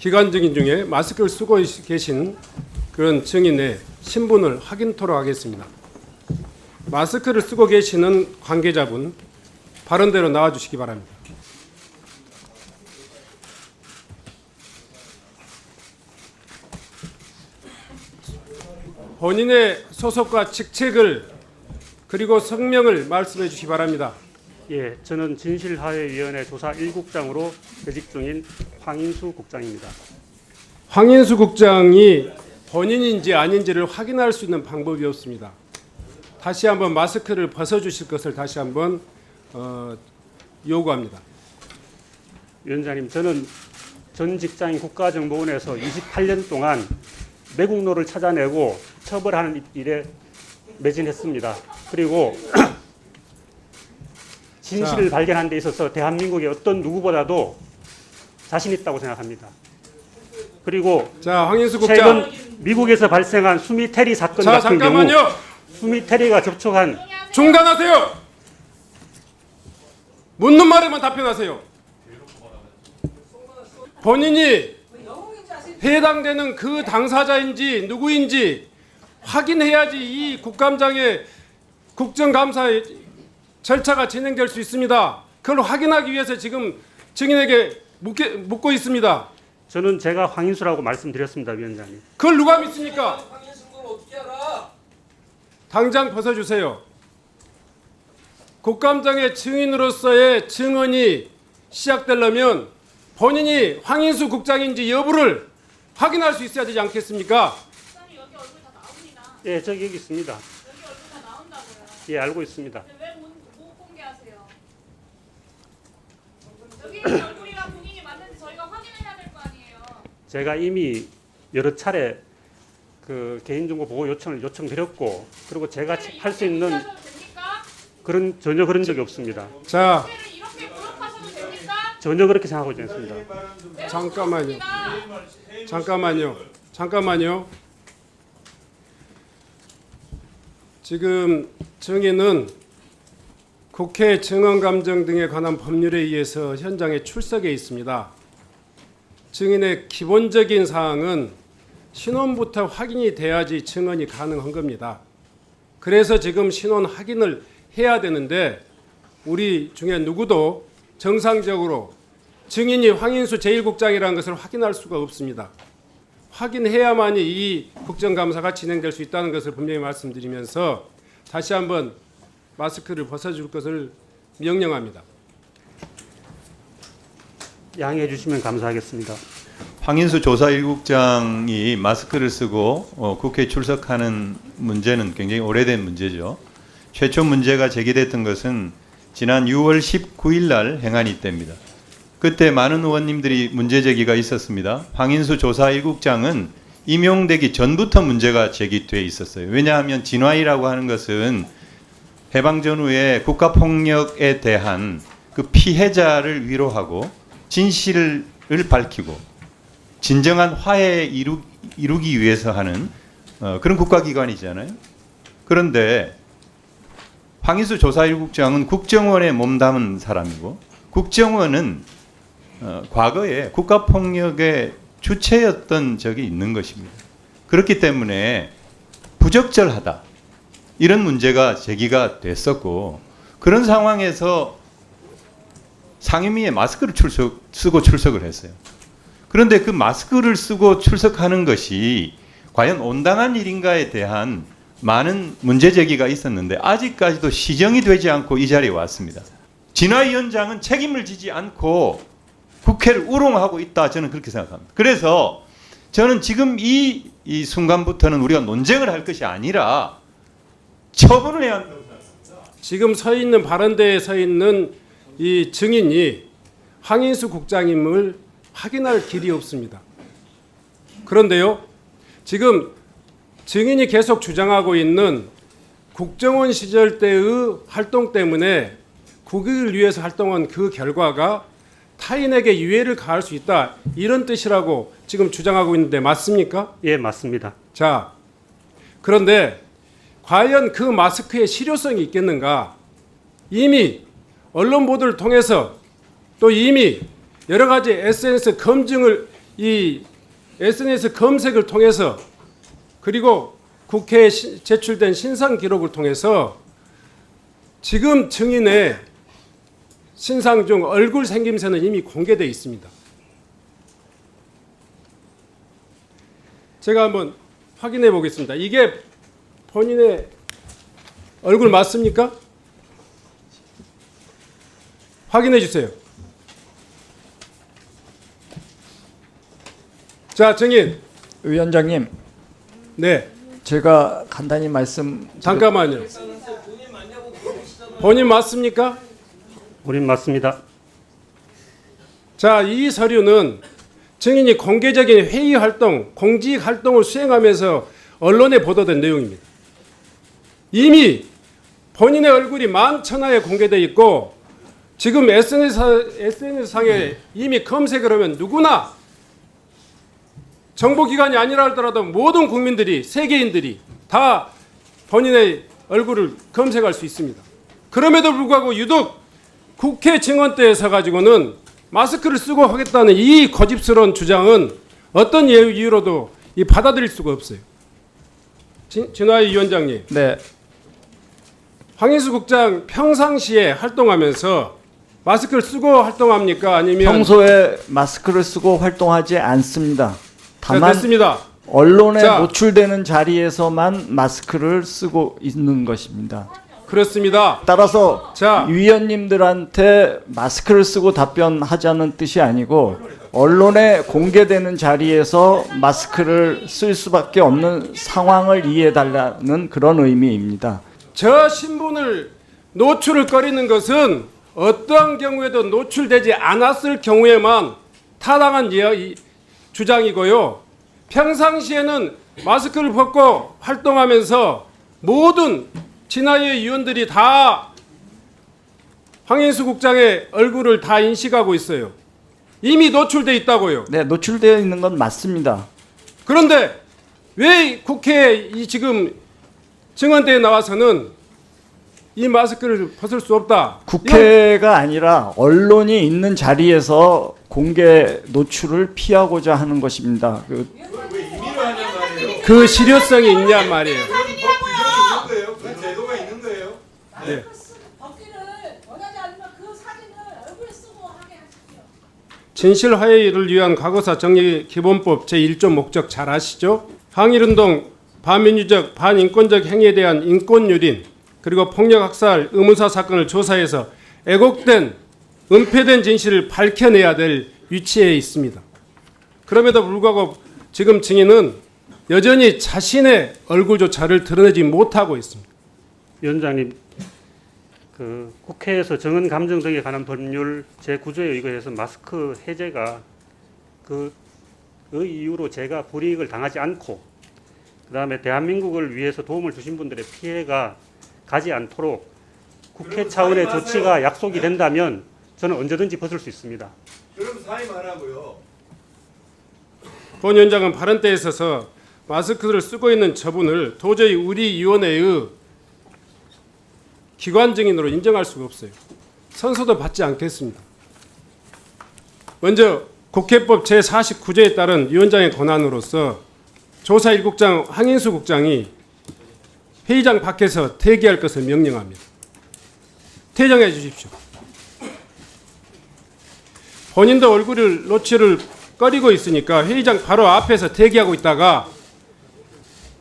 기관 증인 중에 마스크를 쓰고 계신 그런 증인의 신분을 확인토록 하겠습니다. 마스크를 쓰고 계시는 관계자분 발언대로 나와주시기 바랍니다. 본인의 소속과 직책을 그리고 성명을 말씀해 주시기 바랍니다. 예, 저는 진실화해위원회 조사 1국장으로 재직 중인 황인수 국장입니다. 황인수 국장이 본인인지 아닌지를 확인할 수 있는 방법이 없습니다. 다시 한번 마스크를 벗어주실 것을 다시 한번 요구합니다. 위원장님, 저는 전 직장인 국가정보원에서 28년 동안 매국노를 찾아내고 처벌하는 일에 매진했습니다. 그리고 진실을 발견하는 데 있어서 대한민국의 어떤 누구보다도 자신 있다고 생각합니다. 그리고 자, 황인수 국장. 최근 미국에서 발생한 수미 테리 사건 자, 같은 잠깐만요. 경우 수미 테리가 접촉한 중단하세요. 묻는 말에만 답변하세요. 본인이 해당되는 그 당사자인지 누구인지 확인해야지 이 국감장의 국정감사의 절차가 진행될 수 있습니다. 그걸 확인하기 위해서 지금 증인에게 묻고 있습니다. 저는 제가 황인수라고 말씀드렸습니다, 위원장님. 그걸 누가 믿습니까? 당장 벗어주세요. 국감장의 증인으로서의 증언이 시작되려면 본인이 황인수 국장인지 여부를 확인할 수 있어야 되지 않겠습니까? 여기 얼굴 다 나옵니다. 예, 저기 여기 있습니다. 여기 얼굴 다 나온다고요. 예, 알고 있습니다. 근데 왜 못 공개하세요? 여기 있는 얼굴이랑 본인이 맞는지 저희가 확인을 해야 될 거 아니에요. 제가 이미 여러 차례 그 개인정보 보호 요청드렸고, 그리고 제가 할 수 있는 하셔도 됩니까? 전혀 그런 적이 없습니다. 자, 이렇게 구속하셔도 됩니까? 전혀 그렇게 생각하고 있지 않습니다. 잠깐만요. 지금 증인은 국회 증언감정 등에 관한 법률에 의해서 현장에 출석해 있습니다. 증인의 기본적인 사항은 신원부터 확인이 돼야지 증언이 가능한 겁니다. 그래서 지금 신원 확인을 해야 되는데 우리 중에 누구도 정상적으로 증인이 황인수 제1국장이라는 것을 확인할 수가 없습니다. 확인해야만이 이 국정감사가 진행될 수 있다는 것을 분명히 말씀드리면서 다시 한번 마스크를 벗어줄 것을 명령합니다. 양해해 주시면 감사하겠습니다. 황인수 조사 1국장이 마스크를 쓰고 국회에 출석하는 문제는 굉장히 오래된 문제죠. 최초 문제가 제기됐던 것은 지난 6월 19일 날 행안위 때입니다. 그때 많은 의원님들이 문제 제기가 있었습니다. 황인수 조사 1국장은 임용되기 전부터 문제가 제기돼 있었어요. 왜냐하면 진화위라고 하는 것은 해방 전후에 국가폭력에 대한 그 피해자를 위로하고 진실을 밝히고 진정한 화해 이루기 위해서 하는 그런 국가기관이잖아요. 그런데 황인수 조사 1국장은 국정원에 몸담은 사람이고 국정원은 과거에 국가폭력의 주체였던 적이 있는 것입니다. 그렇기 때문에 부적절하다. 이런 문제가 제기가 됐었고 그런 상황에서 상임위에 마스크를 쓰고 출석을 했어요. 그런데 그 마스크를 쓰고 출석하는 것이 과연 온당한 일인가에 대한 많은 문제 제기가 있었는데 아직까지도 시정이 되지 않고 이 자리에 왔습니다. 진화위원장은 책임을 지지 않고 국회를 우롱하고 있다. 저는 그렇게 생각합니다. 그래서 저는 지금 이 순간부터는 우리가 논쟁을 할 것이 아니라 처분을 해야 한다고 생각합니다. 지금 서 있는 발언대에 서 있는 이 증인이 황인수 국장임을 확인할 길이 없습니다. 그런데요, 지금 증인이 계속 주장하고 있는 국정원 시절 때의 활동 때문에 국익을 위해서 활동한 그 결과가 타인에게 유해를 가할 수 있다. 이런 뜻이라고 지금 주장하고 있는데 맞습니까? 예, 맞습니다. 자, 그런데 과연 그 마스크의 실효성이 있겠는가? 이미 언론 보도를 통해서 또 이미 여러 가지 SNS 검증을 이 SNS 검색을 통해서 그리고 국회에 제출된 신상 기록을 통해서 지금 증인의 신상 중 얼굴 생김새는 이미 공개되어 있습니다. 제가 한번 확인해 보겠습니다. 이게 본인의 얼굴 맞습니까? 확인해 주세요. 자, 증인. 위원장님, 네. 제가 간단히 말씀 잠깐만요. 본인 맞습니까? 본인 맞습니다. 자, 이 서류는 증인이 공개적인 회의 활동, 공직 활동을 수행하면서 언론에 보도된 내용입니다. 이미 본인의 얼굴이 만천하에 공개되어 있고 지금 SNS상에 이미 검색을 하면 누구나 정보기관이 아니라 하더라도 모든 국민들이, 세계인들이 다 본인의 얼굴을 검색할 수 있습니다. 그럼에도 불구하고 유독 국회 증언대에 서가지고는 마스크를 쓰고 하겠다는 이 고집스러운 주장은 어떤 이유로도 받아들일 수가 없어요. 진화의 위원장님, 네, 황인수 국장 평상시에 활동하면서 마스크를 쓰고 활동합니까? 아니면 평소에 마스크를 쓰고 활동하지 않습니다. 다만 됐습니다. 언론에 자. 노출되는 자리에서만 마스크를 쓰고 있는 것입니다. 그렇습니다. 따라서 자. 위원님들한테 마스크를 쓰고 답변하자는 뜻이 아니고 언론에 공개되는 자리에서 마스크를 쓸 수밖에 없는 상황을 이해해달라는 그런 의미입니다. 저 신분을 노출을 꺼리는 것은 어떠한 경우에도 노출되지 않았을 경우에만 타당한 주장이고요. 평상시에는 마스크를 벗고 활동하면서 모든 진화의 위원들이 다 황인수 국장의 얼굴을 다 인식하고 있어요. 이미 노출돼 있다고요. 네, 노출되어 있는 건 맞습니다. 그런데 왜 국회에 지금 증언대에 나와서는 이 마스크를 벗을 수 없다. 국회가 아니라 언론이 있는 자리에서 공개 노출을 피하고자 하는 것입니다. 그 실효성이 있냔 말이에요. 제도가 있는 거예요. 네. 벗기를 원하지 않으면 그 사진을 얼굴에 쓰고 하게 하십시오. 진실 화해를 위한 과거사 정리 기본법 제1조 목적 잘 아시죠? 항일운동, 반민주적, 반인권적 행위에 대한 인권유린, 그리고 폭력 학살, 의문사 사건을 조사해서 왜곡된, 은폐된 진실을 밝혀내야 될 위치에 있습니다. 그럼에도 불구하고 지금 증인은 여전히 자신의 얼굴조차를 드러내지 못하고 있습니다. 위원장님, 그 국회에서 정언 감정 등에 관한 법률 제9조에 의거해서 마스크 해제가 그 이유로 제가 불이익을 당하지 않고 그다음에 대한민국을 위해서 도움을 주신 분들의 피해가 가지 않도록 국회 차원의 조치가 약속이 된다면 저는 언제든지 벗을 수 있습니다. 그럼 사임하라고요. 본 위원장은 발언 때에 있어서 마스크를 쓰고 있는 저분을 도저히 우리 위원회의 기관 증인으로 인정할 수가 없어요. 선서도 받지 않겠습니다. 먼저 국회법 제49조에 따른 위원장의 권한으로서 조사 1국장 황인수 국장이 회의장 밖에서 대기할 것을 명령합니다. 퇴장해 주십시오. 본인도 얼굴을 노출을 꺼리고 있으니까 회의장 바로 앞에서 대기하고 있다가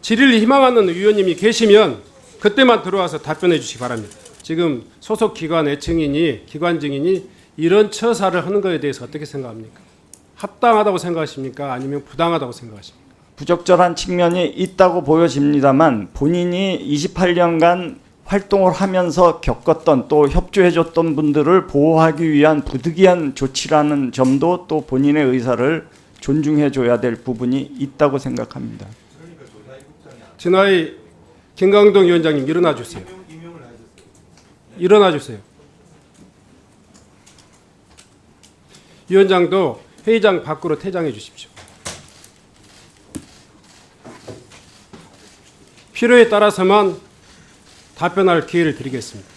질의를 희망하는 의원님이 계시면 그때만 들어와서 답변해 주시기 바랍니다. 지금 소속 기관의 증인이, 기관 증인이 이런 처사를 하는 것에 대해서 어떻게 생각합니까? 합당하다고 생각하십니까? 아니면 부당하다고 생각하십니까? 부적절한 측면이 있다고 보여집니다만 본인이 28년간 활동을 하면서 겪었던 또 협조해줬던 분들을 보호하기 위한 부득이한 조치라는 점도 또 본인의 의사를 존중해줘야 될 부분이 있다고 생각합니다. 진화의 김강동 위원장님 일어나 주세요. 일어나 주세요. 위원장도 회의장 밖으로 퇴장해 주십시오. 필요에 따라서만 답변할 기회를 드리겠습니다.